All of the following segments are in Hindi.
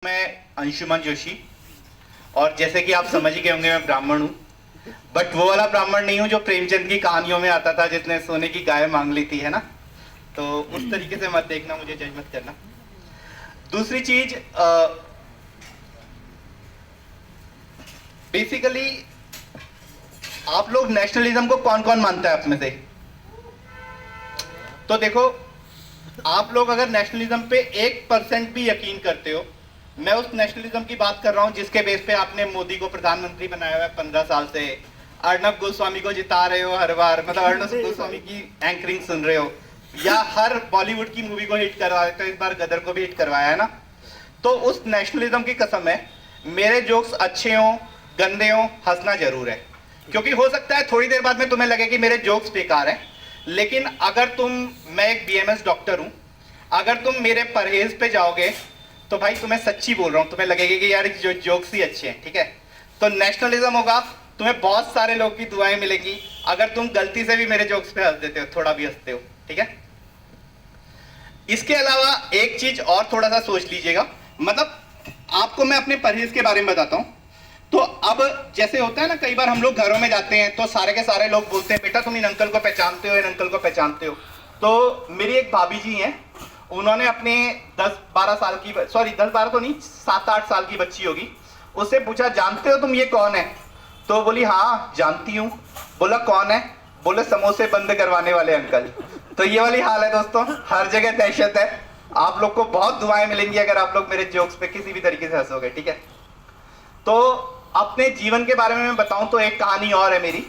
मैं अंशुमन जोशी और जैसे कि आप समझ ही गए होंगे मैं ब्राह्मण हूँ, बट वो वाला ब्राह्मण नहीं हूँ जो प्रेमचंद की कहानियों में आता था जिसने सोने की गाय मांग ली थी, है ना। तो उस तरीके से मत देखना, मुझे जज मत करना। दूसरी चीज, बेसिकली आप लोग नेशनलिज्म को कौन कौन मानता है आप में से? तो देखो, आप लोग अगर नेशनलिज्म पे 1% भी यकीन करते हो, मैं उस नेशनलिज्म की बात कर रहा हूं जिसके बेस पे आपने मोदी को प्रधानमंत्री बनाया हुआ है 15 साल से, अर्नब गोस्वामी को जिता रहे हो हर बार, मतलब अर्नब गोस्वामी की एंकरिंग सुन रहे हो, या हर बॉलीवुड की मूवी को हिट करवा रहे हो, इस बार गदर को भी हिट करवाया है ना। तो उस नेशनलिज्म की कसम है, मेरे जोक्स अच्छे हों गंदे हों, हंसना जरूर है। क्योंकि हो सकता है थोड़ी देर बाद में तुम्हें लगे कि मेरे जोक्स बेकार हैं, लेकिन अगर मैं एक बीएमएस डॉक्टर हूं, अगर तुम मेरे परहेज पे जाओगे तो भाई तुम्हें सच्ची बोल रहा हूं, तुम्हें लगेगा कि यार जो जोक्स ही अच्छे हैं, ठीक है। तो नेशनलिज्म होगा, तुम्हें बहुत सारे लोग की दुआएं मिलेगी अगर तुम गलती से भी मेरे जोक्स पे हंस देते हो, थोड़ा भी हंसते हो, ठीक है। इसके अलावा एक चीज और थोड़ा सा सोच लीजिएगा, मतलब आपको मैं अपने परहेज के बारे में बताता हूं। तो अब जैसे होता है ना, कई बार हम लोग घरों में जाते हैं तो सारे के सारे लोग बोलते हैं बेटा तुम इन अंकल को पहचानते हो, इन अंकल को पहचानते हो। तो मेरी एक भाभी जी हैं, उन्होंने अपने 10-12 साल की, सॉरी 10-12 तो नहीं, 7-8 साल की बच्ची होगी, उससे पूछा जानते हो तुम ये कौन है? तो बोली हाँ जानती हूँ। बोला कौन है? बोले समोसे बंद करवाने वाले अंकल। तो ये वाली हाल है दोस्तों, हर जगह दहशत है। आप लोग को बहुत दुआएं मिलेंगी अगर आप लोग मेरे जोक्स पे किसी भी तरीके से हंसोगे, ठीक है। तो अपने जीवन के बारे में मैं बताऊं तो एक कहानी और है मेरी।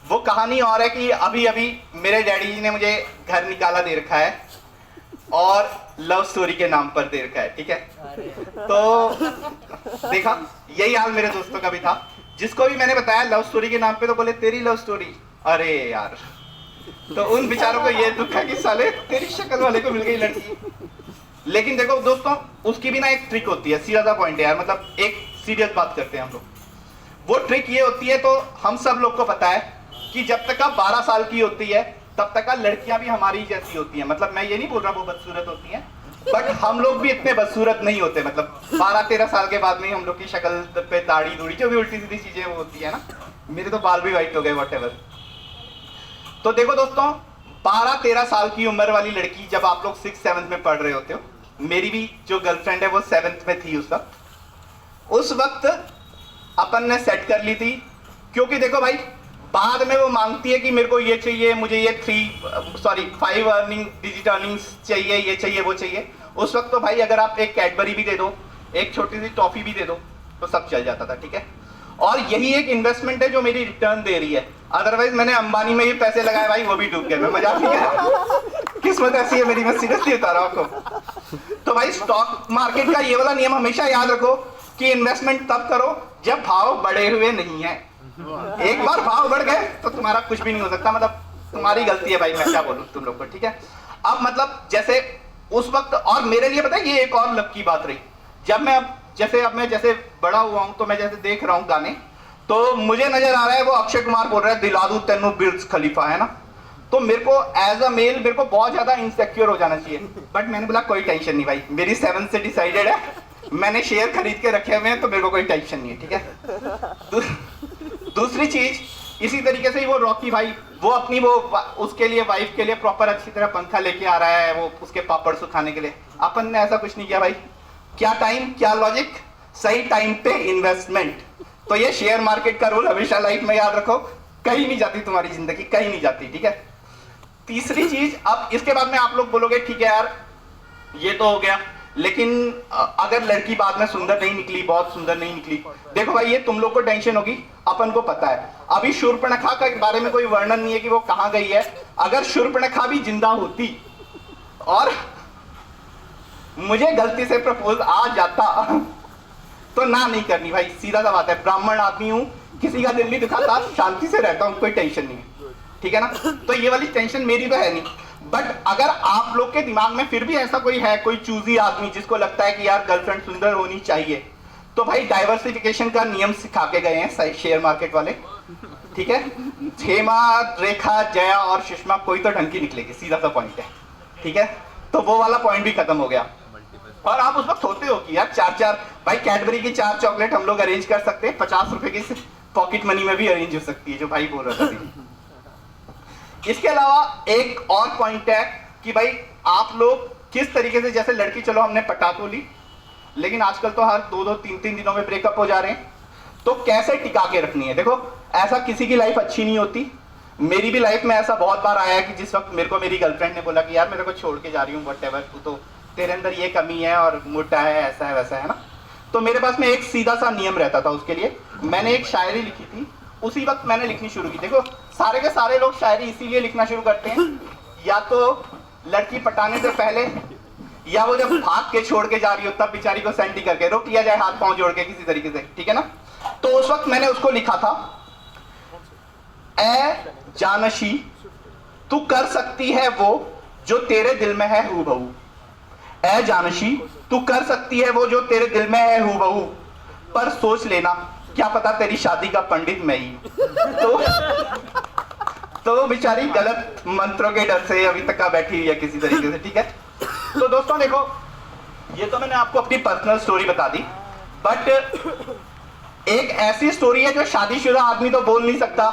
वो कहानी और है कि अभी अभी मेरे डैडी जी ने मुझे घर निकाला दे रखा है और लव स्टोरी के नाम पर दे रखा है, ठीक है। तो देखा, यही हाल मेरे दोस्तों का भी था। जिसको भी मैंने बताया लव स्टोरी के नाम पे तो बोले तेरी लव स्टोरी, अरे यार। तो उन बेचारों को ये दुख है कि साले तेरी शक्ल वाले को मिल गई लड़की। लेकिन देखो दोस्तों, उसकी भी ना एक ट्रिक होती है, सीधा सा पॉइंट है यार, मतलब एक सीरियस बात करते हैं हम लोग। वो ट्रिक ये होती है, तो हम सब लोग को पता है कि जब तक आप 12 साल की होती है तब तक लड़कियां भी हमारी जैसी होती हैं। मतलब मैं ये नहीं बोल रहा वो बदसूरत होती हैं, बट हम लोग भी इतने बदसूरत नहीं होते। मतलब 12-13 साल के बाद में हम लोग की शक्ल पे दाढ़ी दूढ़ी जो भी उल्टी सीधी चीजें वो होती है ना, मेरे तो बाल भी व्हाइट हो गए व्हाटएवर। तो देखो दोस्तों, 12-13 साल की उम्र वाली लड़की जब आप लोग 6th-7th में पढ़ रहे होते हो, मेरी भी जो गर्लफ्रेंड है वो 7th में थी उस वक्त अपन ने सेट कर ली थी। क्योंकि देखो भाई, बाद में वो मांगती है कि मेरे को ये चाहिए, मुझे ये 5 अर्निंग डिजिट अर्निंग्स चाहिए, ये चाहिए वो चाहिए। उस वक्त तो भाई अगर आप एक कैडबरी भी दे दो, एक छोटी सी टॉफी भी दे दो, तो सब चल जाता था, ठीक है। और यही एक इन्वेस्टमेंट है जो मेरी रिटर्न दे रही है। अदरवाइज मैंने अंबानी में ये पैसे लगाए भाई, वो भी डूब गए। मैं मजाक नहीं कर रहा, किस्मत ऐसी है मेरी, मैं सीरियसली बता रहा हूं आपको। तो भाई स्टॉक मार्केट का ये वाला नियम हमेशा याद रखो कि इन्वेस्टमेंट तब करो जब भाव बढ़े हुए नहीं है। एक बार भाव बढ़ गए तो तुम्हारा कुछ भी नहीं हो सकता, मतलब तुम्हारी गलती है भाई, मैं क्या बोलूं तुम लोग को, ठीक है। अब मतलब जैसे उस वक्त, और मेरे लिए पता है ये एक और लक की बात रही, जब मैं अब मैं जैसे बड़ा हुआ हूं तो मैं जैसे देख रहा हूं गाने, तो मुझे नजर आ रहा है वो अक्षय कुमार बोल रहा है दिला दूं तेनू बुर्ज खलीफा, है ना। तो मेरे को एज अ मेल मेरे को बहुत ज्यादा इनसिक्योर हो जाना चाहिए, बट मैंने बोला कोई टेंशन नहीं भाई, मेरी 7 से डिसाइडेड है, मैंने शेयर खरीद के रखे हुए हैं, तो मेरे को कोई टेंशन नहीं है, ठीक है। दूसरी चीज, इसी तरीके से ही वो रॉकी भाई, वो अपनी वो उसके लिए वाइफ के लिए प्रॉपर अच्छी तरह पंखा लेके आ रहा है, वो उसके पापड़ सुखाने के लिए। अपन ने ऐसा कुछ नहीं किया भाई। क्या टाइम, क्या लॉजिक, सही टाइम पे इन्वेस्टमेंट। तो ये शेयर मार्केट का रूल हमेशा लाइफ में याद रखो, कहीं नहीं जाती तुम्हारी जिंदगी, कहीं नहीं जाती, ठीक है। तीसरी चीज, अब इसके बाद में आप लोग बोलोगे ठीक है यार ये तो हो गया, लेकिन अगर लड़की बाद में सुंदर नहीं निकली, बहुत सुंदर नहीं निकली, देखो भाई ये तुम लोग को टेंशन होगी, अपन को पता है। अभी शूर्पणखा के बारे में कोई वर्णन नहीं है कि वो कहां गई है। अगर शूर्पणखा भी जिंदा होती और मुझे गलती से प्रपोज आ जाता तो ना नहीं करनी भाई, सीधा सा बात है। ब्राह्मण आदमी हूं, किसी का दिल नहीं दुखाता, शांति से रहता हूं, कोई टेंशन नहीं है, ठीक है ना। तो ये वाली टेंशन मेरी तो है नहीं। बट अगर आप लोग के दिमाग में फिर भी ऐसा कोई है, कोई चूजी आदमी जिसको लगता है कि यार गर्लफ्रेंड सुंदर होनी चाहिए, तो भाई डाइवर्सिफिकेशन का नियम सिखा के गए हैं शेयर मार्केट वाले, ठीक है। हेमा, रेखा, जया और सुषमा कोई तो ढंग की निकलेगी, सीधा सा पॉइंट है, ठीक है। तो वो वाला पॉइंट भी खत्म हो गया। और आप उस वक्त होते हो कि यार 4 4 भाई कैडबरी की 4 चॉकलेट हम लोग अरेंज कर सकते हैं, 50 रुपए की पॉकेट मनी में भी अरेंज हो सकती है, जो भाई बोल रहा था अभी। इसके अलावा एक और पॉइंट है कि भाई आप लोग किस तरीके से, जैसे लड़की चलो हमने पटा तो ली, लेकिन आजकल तो हर 2-2 3-3 दिनों में ब्रेकअप हो जा रहे हैं, तो कैसे टिका के रखनी है। देखो ऐसा किसी की लाइफ अच्छी नहीं होती, मेरी भी लाइफ में ऐसा बहुत बार आया है कि जिस वक्त मेरे को मेरी गर्लफ्रेंड ने बोला कि यार मेरे को छोड़ के जा रही हूँ, व्हाटएवर, तू तो तेरे अंदर ये कमी है और मोटा है, ऐसा है वैसा है ना, तो मेरे पास में एक सीधा सा नियम रहता था उसके लिए। मैंने एक शायरी लिखी थी, उसी वक्त मैंने लिखनी शुरू की। देखो सारे के सारे लोग शायरी इसीलिए लिखना शुरू करते हैं, या तो लड़की पटाने से पहले, या वो जब भाग के छोड़ के जा रही हो तब बेचारी को सेंटी करके रोक लिया जाए, हाथ पांव जोड़ के किसी तरीके से, ठीक है ना। तो उस वक्त मैंने उसको लिखा था, ए जानशी तू कर सकती है वो जो तेरे दिल में है हूबहू, ए जानशी तू कर सकती है वो जो तेरे दिल में है हूबहू, पर सोच लेना क्या पता तेरी शादी का पंडित मैं ही। तो बेचारी गलत मंत्रों के डर से अभी तक बैठी हुई है किसी तरीके से, ठीक है। तो दोस्तों देखो, ये तो मैंने आपको अपनी पर्सनल स्टोरी बता दी, बट एक ऐसी स्टोरी है जो शादीशुदा आदमी तो बोल नहीं सकता,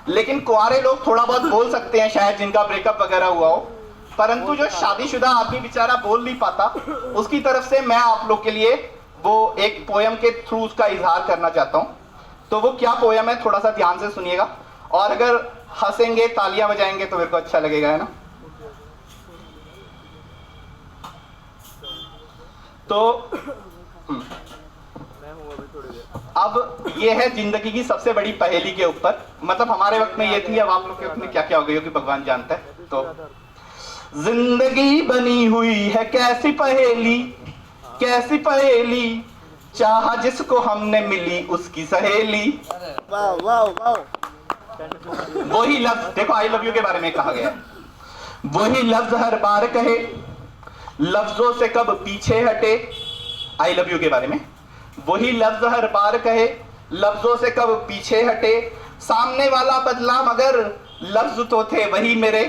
लेकिन कुंवारे लोग थोड़ा बहुत बोल सकते हैं शायद, जिनका ब्रेकअप वगैरह हुआ हो, परंतु जो शादीशुदा आदमी बेचारा बोल नहीं पाता, उसकी तरफ से मैं आप लोग के लिए वो एक पोयम के थ्रू उसका इजहार करना चाहता हूं। तो वो क्या पोयम है, थोड़ा सा ध्यान से सुनिएगा, और अगर हंसेंगे तालियां बजाएंगे तो मेरे को अच्छा लगेगा, है ना। तो अब ये है जिंदगी की सबसे बड़ी पहेली के ऊपर, मतलब हमारे वक्त में ये थी, अब आप लोग के वक्त में क्या क्या हो गई होगी भगवान जानता है। तो जिंदगी बनी हुई है कैसी पहेली, कैसी पहेली, चाहा जिसको हमने मिली उसकी सहेली। वाह वाह वाह। वही लफ्ज, देखो आई लव यू के बारे में कहा गया है, वही लफ्ज हर बार कहे, लफ्जों से कब पीछे हटे। आई लव यू के बारे में, वही लफ्ज हर बार कहे, लफ्जों से कब पीछे हटे, सामने वाला बदला मगर लफ्ज तो थे वही मेरे,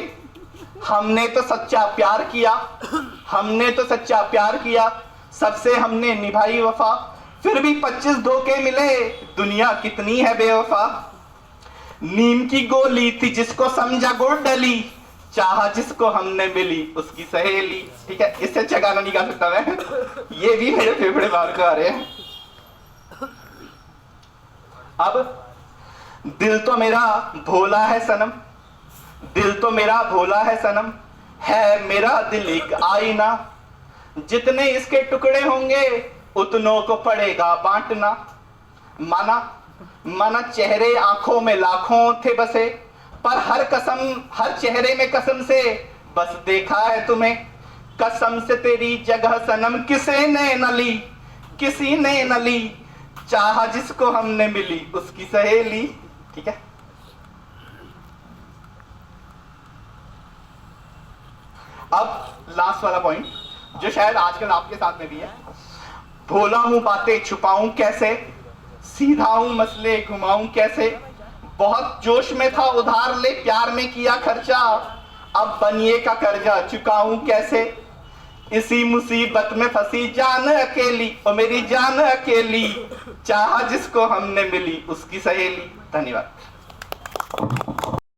हमने तो सच्चा प्यार किया, हमने तो सच्चा प्यार किया, सबसे हमने निभाई वफा, फिर भी 25 धोखे मिले, दुनिया कितनी है बेवफा। नीम की गोली थी जिसको समझा गुड़ डली, चाहा जिसको हमने मिली उसकी सहेली। ठीक है, इससे अच्छा गाना नहीं गा सकता मैं, ये भी मेरे फेफड़े बाहर को आ रहे हैं। अब दिल तो मेरा भोला है सनम, दिल तो मेरा भोला है सनम, है मेरा दिल एक आईना, जितने इसके टुकड़े होंगे उतनों को पड़ेगा बांटना। माना माना चेहरे आंखों में लाखों थे बसे, पर हर चेहरे में कसम से बस देखा है तुम्हें, कसम से तेरी जगह सनम किसी ने न ली, किसी ने न ली, चाहा जिसको हमने मिली उसकी सहेली। ठीक है, अब लास्ट वाला पॉइंट जो शायद आजकल आपके साथ में भी है, भोला हूं बातें छुपाऊं कैसे, सीधा हूं मसले घुमाऊं कैसे, बहुत जोश में था उधार ले प्यार में किया खर्चा, अब बनिए का कर्जा चुकाऊं कैसे, इसी मुसीबत में फंसी जान अकेली, ओ मेरी जान अकेली, चाहा जिसको हमने मिली उसकी सहेली। धन्यवाद।